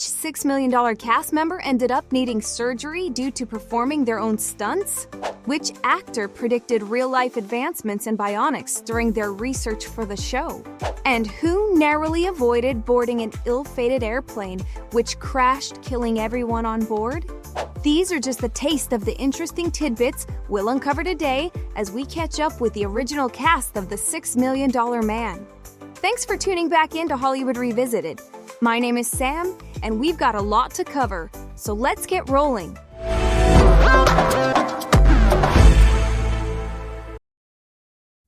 $6 million cast member ended up needing surgery due to performing their own stunts? Which actor predicted real-life advancements in bionics during their research for the show? And who narrowly avoided boarding an ill-fated airplane which crashed, killing everyone on board? These are just a taste of the interesting tidbits we'll uncover today as we catch up with the original cast of The $6 Million Man. Thanks for tuning back in to Hollywood Revisited. My name is Sam, and we've got a lot to cover, so let's get rolling.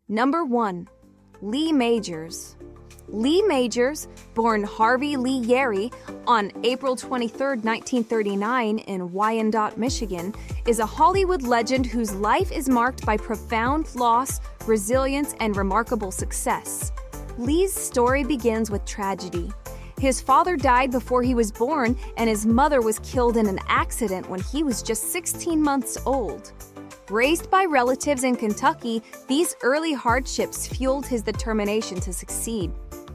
Number 1. Lee Majors. Lee Majors, born Harvey Lee Yeri on April 23, 1939 in Wyandotte, Michigan, is a Hollywood legend whose life is marked by profound loss, resilience, and remarkable success. Lee's story begins with tragedy. His father died before he was born, and his mother was killed in an accident when he was just 16 months old. Raised by relatives in Kentucky, these early hardships fueled his determination to succeed.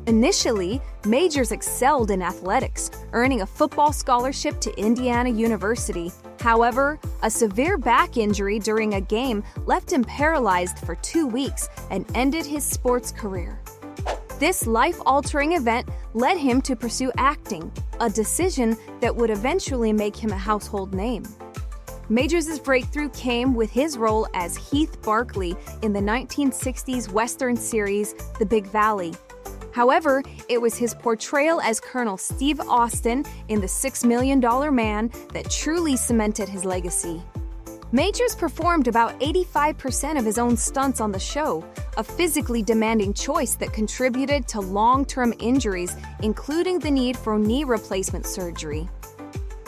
Initially, Majors excelled in athletics, earning a football scholarship to Indiana University. However, a severe back injury during a game left him paralyzed for 2 weeks and ended his sports career. This life-altering event led him to pursue acting, a decision that would eventually make him a household name. Majors' breakthrough came with his role as Heath Barkley in the 1960s Western series The Big Valley. However, it was his portrayal as Colonel Steve Austin in The $6 Million Man that truly cemented his legacy. Majors performed about 85% of his own stunts on the show, a physically demanding choice that contributed to long-term injuries, including the need for knee replacement surgery.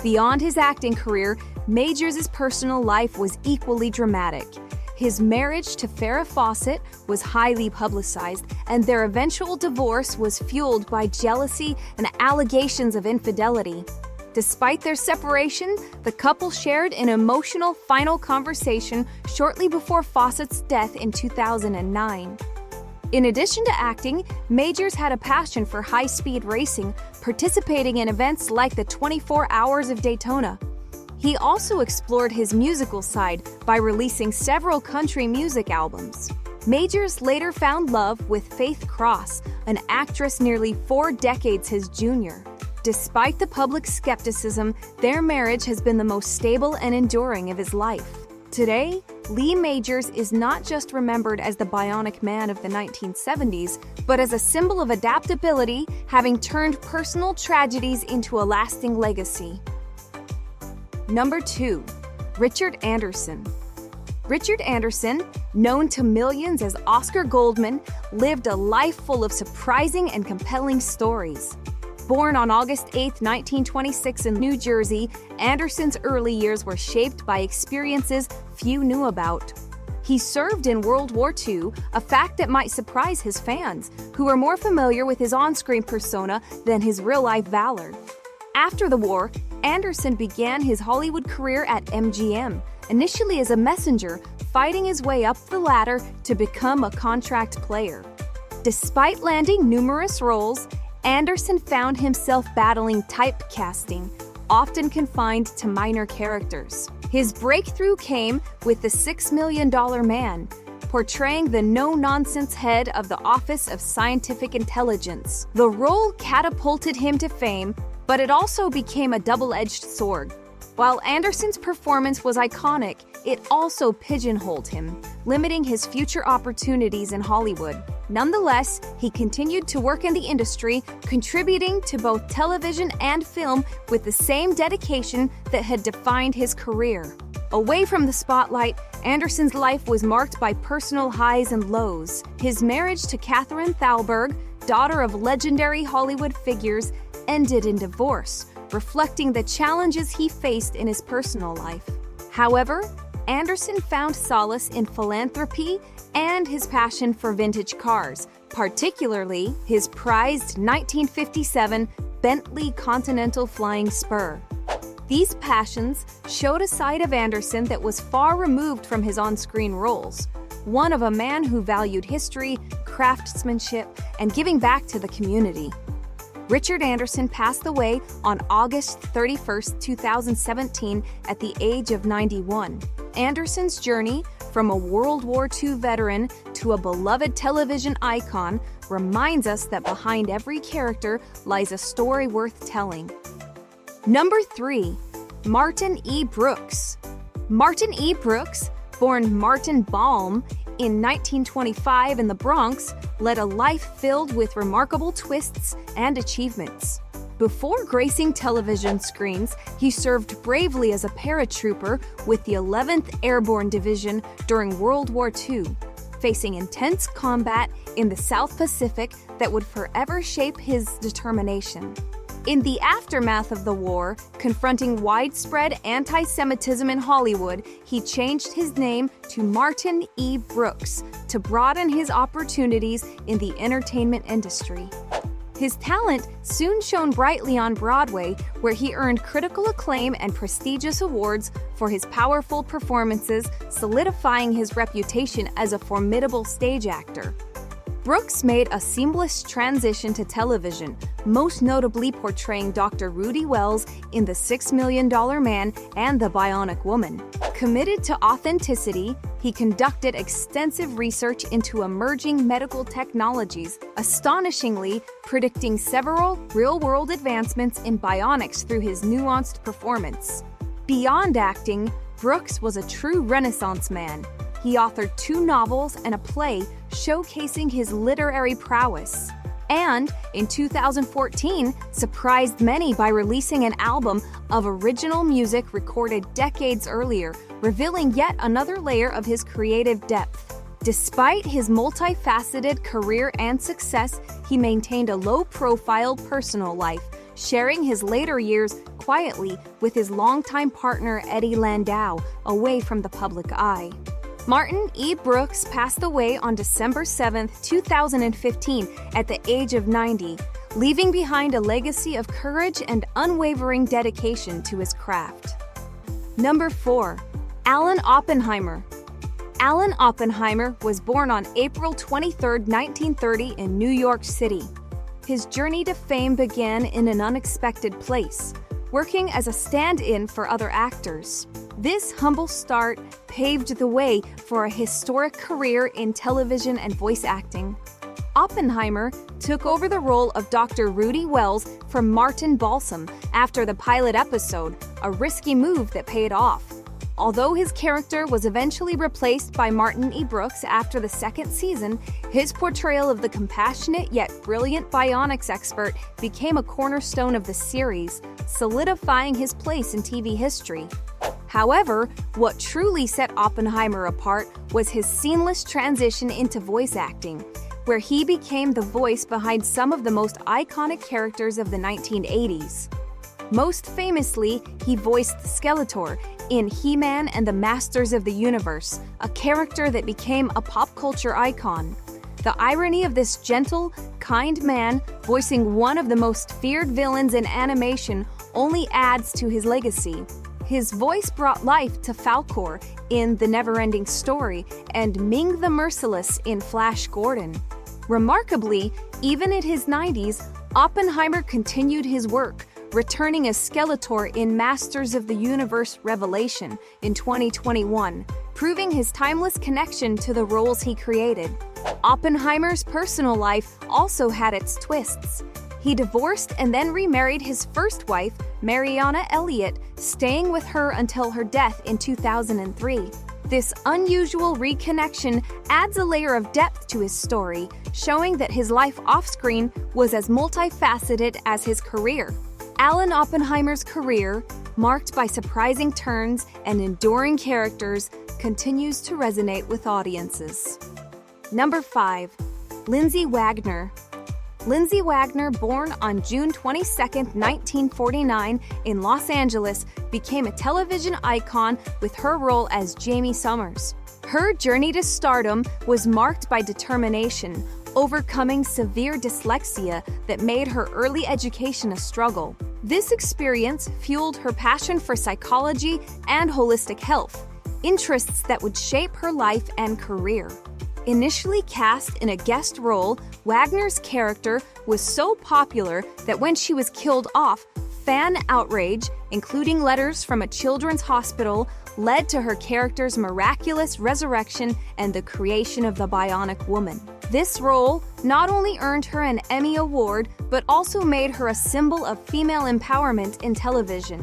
Beyond his acting career, Majors' personal life was equally dramatic. His marriage to Farrah Fawcett was highly publicized, and their eventual divorce was fueled by jealousy and allegations of infidelity. Despite their separation, the couple shared an emotional final conversation shortly before Fawcett's death in 2009. In addition to acting, Majors had a passion for high-speed racing, participating in events like the 24 Hours of Daytona. He also explored his musical side by releasing several country music albums. Majors later found love with Faith Cross, an actress nearly 4 decades his junior. Despite the public skepticism, their marriage has been the most stable and enduring of his life. Today, Lee Majors is not just remembered as the bionic man of the 1970s, but as a symbol of adaptability, having turned personal tragedies into a lasting legacy. Number 2. Richard Anderson. Richard Anderson, known to millions as Oscar Goldman, lived a life full of surprising and compelling stories. Born on August 8, 1926 in New Jersey, Anderson's early years were shaped by experiences few knew about. He served in World War II, a fact that might surprise his fans, who were more familiar with his on-screen persona than his real-life valor. After the war, Anderson began his Hollywood career at MGM, initially as a messenger, fighting his way up the ladder to become a contract player. Despite landing numerous roles, Anderson found himself battling typecasting, often confined to minor characters. His breakthrough came with The $6 Million Man, portraying the no-nonsense head of the Office of Scientific Intelligence. The role catapulted him to fame, but it also became a double-edged sword. While Anderson's performance was iconic, it also pigeonholed him, limiting his future opportunities in Hollywood. Nonetheless, he continued to work in the industry, contributing to both television and film with the same dedication that had defined his career. Away from the spotlight, Anderson's life was marked by personal highs and lows. His marriage to Catherine Thalberg, daughter of legendary Hollywood figures, ended in divorce, reflecting the challenges he faced in his personal life. However, Anderson found solace in philanthropy and his passion for vintage cars, particularly his prized 1957 Bentley Continental Flying Spur. These passions showed a side of Anderson that was far removed from his on-screen roles, one of a man who valued history, craftsmanship, and giving back to the community. Richard Anderson passed away on August 31, 2017, at the age of 91. Anderson's journey from a World War II veteran to a beloved television icon reminds us that behind every character lies a story worth telling. Number 3. Martin E. Brooks. Martin E. Brooks, born Martin Baum in 1925 in the Bronx, led a life filled with remarkable twists and achievements. Before gracing television screens, he served bravely as a paratrooper with the 11th Airborne Division during World War II, facing intense combat in the South Pacific that would forever shape his determination. In the aftermath of the war, confronting widespread anti-Semitism in Hollywood, he changed his name to Martin E. Brooks to broaden his opportunities in the entertainment industry. His talent soon shone brightly on Broadway, where he earned critical acclaim and prestigious awards for his powerful performances, solidifying his reputation as a formidable stage actor. Brooks made a seamless transition to television, most notably portraying Dr. Rudy Wells in The $6 Million Man and The Bionic Woman. Committed to authenticity, he conducted extensive research into emerging medical technologies, astonishingly predicting several real-world advancements in bionics through his nuanced performance. Beyond acting, Brooks was a true Renaissance man. He authored 2 novels and a play showcasing his literary prowess. And in 2014, surprised many by releasing an album of original music recorded decades earlier, revealing yet another layer of his creative depth. Despite his multifaceted career and success, he maintained a low-profile personal life, sharing his later years quietly with his longtime partner Eddie Landau, away from the public eye. Martin E. Brooks passed away on December 7, 2015, at the age of 90, leaving behind a legacy of courage and unwavering dedication to his craft. Number 4. Alan Oppenheimer. Alan Oppenheimer was born on April 23, 1930, in New York City. His journey to fame began in an unexpected place, working as a stand-in for other actors. This humble start paved the way for a historic career in television and voice acting. Oppenheimer took over the role of Dr. Rudy Wells from Martin Balsam after the pilot episode, a risky move that paid off. Although his character was eventually replaced by Martin E. Brooks after the second season, his portrayal of the compassionate yet brilliant bionics expert became a cornerstone of the series, solidifying his place in TV history. However, what truly set Oppenheimer apart was his seamless transition into voice acting, where he became the voice behind some of the most iconic characters of the 1980s. Most famously, he voiced Skeletor in He-Man and the Masters of the Universe, a character that became a pop culture icon. The irony of this gentle, kind man voicing one of the most feared villains in animation only adds to his legacy. His voice brought life to Falkor in The Neverending Story and Ming the Merciless in Flash Gordon. Remarkably, even in his 90s, Oppenheimer continued his work, returning as Skeletor in Masters of the Universe Revelation in 2021, proving his timeless connection to the roles he created. Oppenheimer's personal life also had its twists. He divorced and then remarried his first wife, Mariana Elliott, staying with her until her death in 2003. This unusual reconnection adds a layer of depth to his story, showing that his life off-screen was as multifaceted as his career. Alan Oppenheimer's career, marked by surprising turns and enduring characters, continues to resonate with audiences. Number 5. Lindsay Wagner. Lindsay Wagner, born on June 22, 1949, in Los Angeles, became a television icon with her role as Jaime Sommers. Her journey to stardom was marked by determination, overcoming severe dyslexia that made her early education a struggle. This experience fueled her passion for psychology and holistic health, interests that would shape her life and career. Initially cast in a guest role, Wagner's character was so popular that when she was killed off, fan outrage, including letters from a children's hospital, led to her character's miraculous resurrection and the creation of the Bionic Woman. This role not only earned her an Emmy Award, but also made her a symbol of female empowerment in television.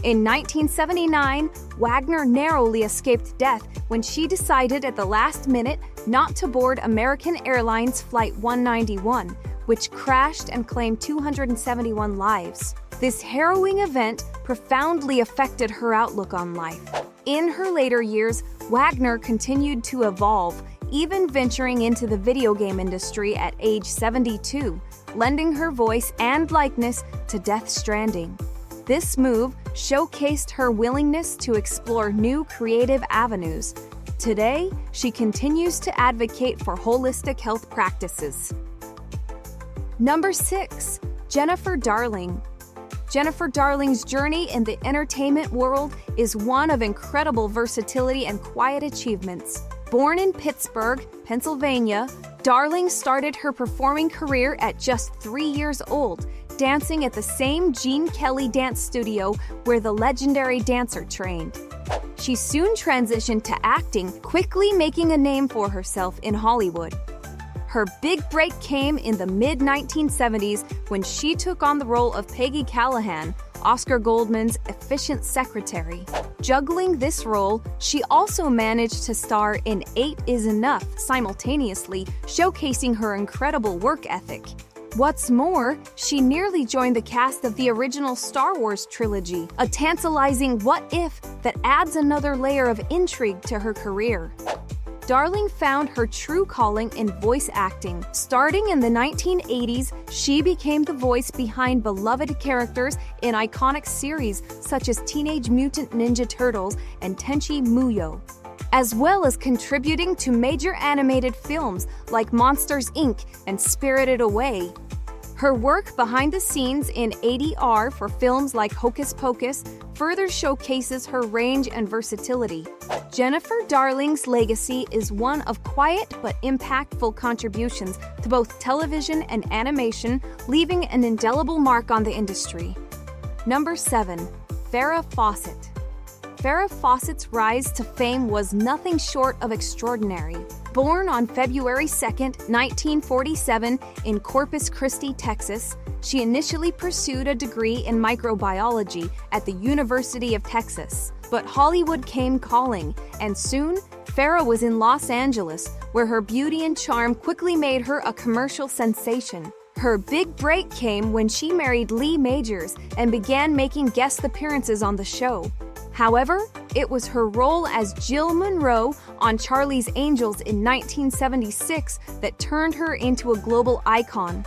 In 1979, Wagner narrowly escaped death when she decided at the last minute not to board American Airlines Flight 191, which crashed and claimed 271 lives. This harrowing event profoundly affected her outlook on life. In her later years, Wagner continued to evolve, even venturing into the video game industry at age 72, lending her voice and likeness to Death Stranding. This move showcased her willingness to explore new creative avenues. Today, she continues to advocate for holistic health practices. Number 6. Jennifer Darling. Jennifer Darling's journey in the entertainment world is one of incredible versatility and quiet achievements. Born in Pittsburgh, Pennsylvania, Darling started her performing career at just 3 years old, dancing at the same Gene Kelly dance studio where the legendary dancer trained. She soon transitioned to acting, quickly making a name for herself in Hollywood. Her big break came in the mid-1970s when she took on the role of Peggy Callahan, Oscar Goldman's efficient secretary. Juggling this role, she also managed to star in 8 is Enough simultaneously, showcasing her incredible work ethic. What's more, she nearly joined the cast of the original Star Wars trilogy, a tantalizing what-if that adds another layer of intrigue to her career. Darling found her true calling in voice acting. Starting in the 1980s, she became the voice behind beloved characters in iconic series such as Teenage Mutant Ninja Turtles and Tenchi Muyo, as well as contributing to major animated films like Monsters, Inc. and Spirited Away. Her work behind the scenes in ADR for films like Hocus Pocus further showcases her range and versatility. Jennifer Darling's legacy is one of quiet but impactful contributions to both television and animation, leaving an indelible mark on the industry. Number 7. Farrah Fawcett. Farrah Fawcett's rise to fame was nothing short of extraordinary. Born on February 2, 1947, in Corpus Christi, Texas, she initially pursued a degree in microbiology at the University of Texas. But Hollywood came calling, and soon, Farrah was in Los Angeles, where her beauty and charm quickly made her a commercial sensation. Her big break came when she married Lee Majors and began making guest appearances on the show. However, it was her role as Jill Monroe on Charlie's Angels in 1976 that turned her into a global icon.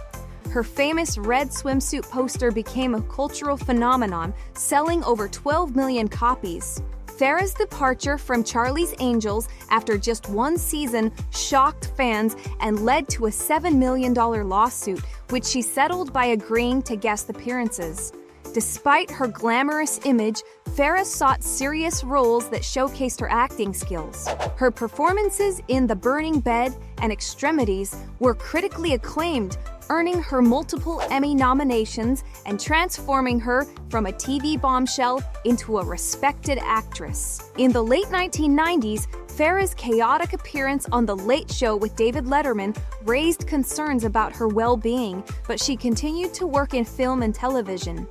Her famous red swimsuit poster became a cultural phenomenon, selling over 12 million copies. Farrah's departure from Charlie's Angels after just one season shocked fans and led to a $7 million lawsuit, which she settled by agreeing to guest appearances. Despite her glamorous image, Farrah sought serious roles that showcased her acting skills. Her performances in The Burning Bed and Extremities were critically acclaimed, earning her multiple Emmy nominations and transforming her from a TV bombshell into a respected actress. In the late 1990s, Farrah's chaotic appearance on The Late Show with David Letterman raised concerns about her well-being, but she continued to work in film and television.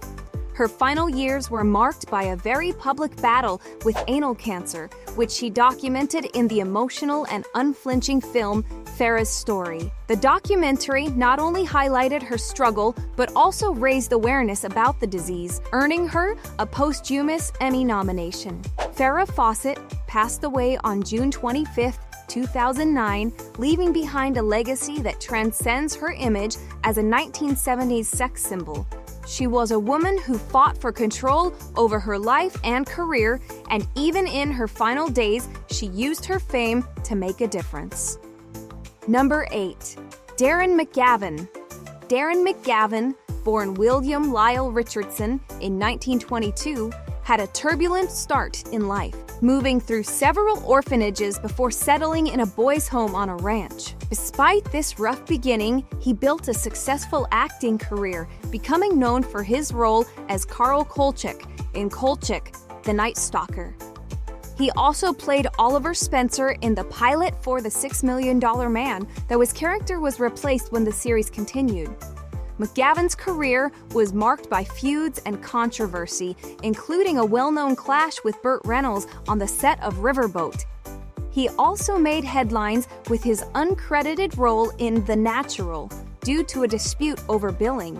Her final years were marked by a very public battle with anal cancer, which she documented in the emotional and unflinching film Farrah's Story. The documentary not only highlighted her struggle, but also raised awareness about the disease, earning her a posthumous Emmy nomination. Farrah Fawcett passed away on June 25, 2009, leaving behind a legacy that transcends her image as a 1970s sex symbol. She was a woman who fought for control over her life and career, and even in her final days, she used her fame to make a difference. Number 8. Darren McGavin. Darren McGavin, born William Lyle Richardson in 1922, had a turbulent start in life. moving through several orphanages before settling in a boys' home on a ranch. Despite this rough beginning, he built a successful acting career, becoming known for his role as Carl Kolchak in Kolchak, the Night Stalker. He also played Oliver Spencer in the pilot for The $6 Million Man, though his character was replaced when the series continued. McGavin's career was marked by feuds and controversy, including a well-known clash with Burt Reynolds on the set of Riverboat. He also made headlines with his uncredited role in The Natural due to a dispute over billing.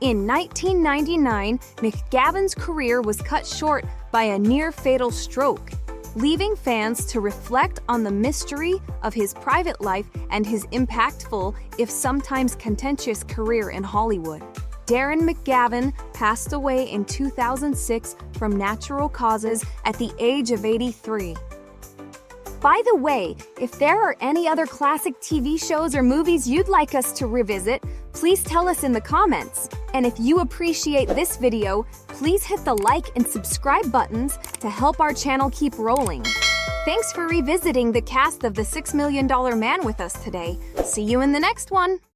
In 1999, McGavin's career was cut short by a near-fatal stroke, leaving fans to reflect on the mystery of his private life and his impactful, if sometimes contentious, career in Hollywood. Darren McGavin passed away in 2006 from natural causes at the age of 83. By the way, if there are any other classic TV shows or movies you'd like us to revisit, please tell us in the comments. And if you appreciate this video, please hit the like and subscribe buttons to help our channel keep rolling. Thanks for revisiting the cast of The $6 Million Man with us today. See you in the next one!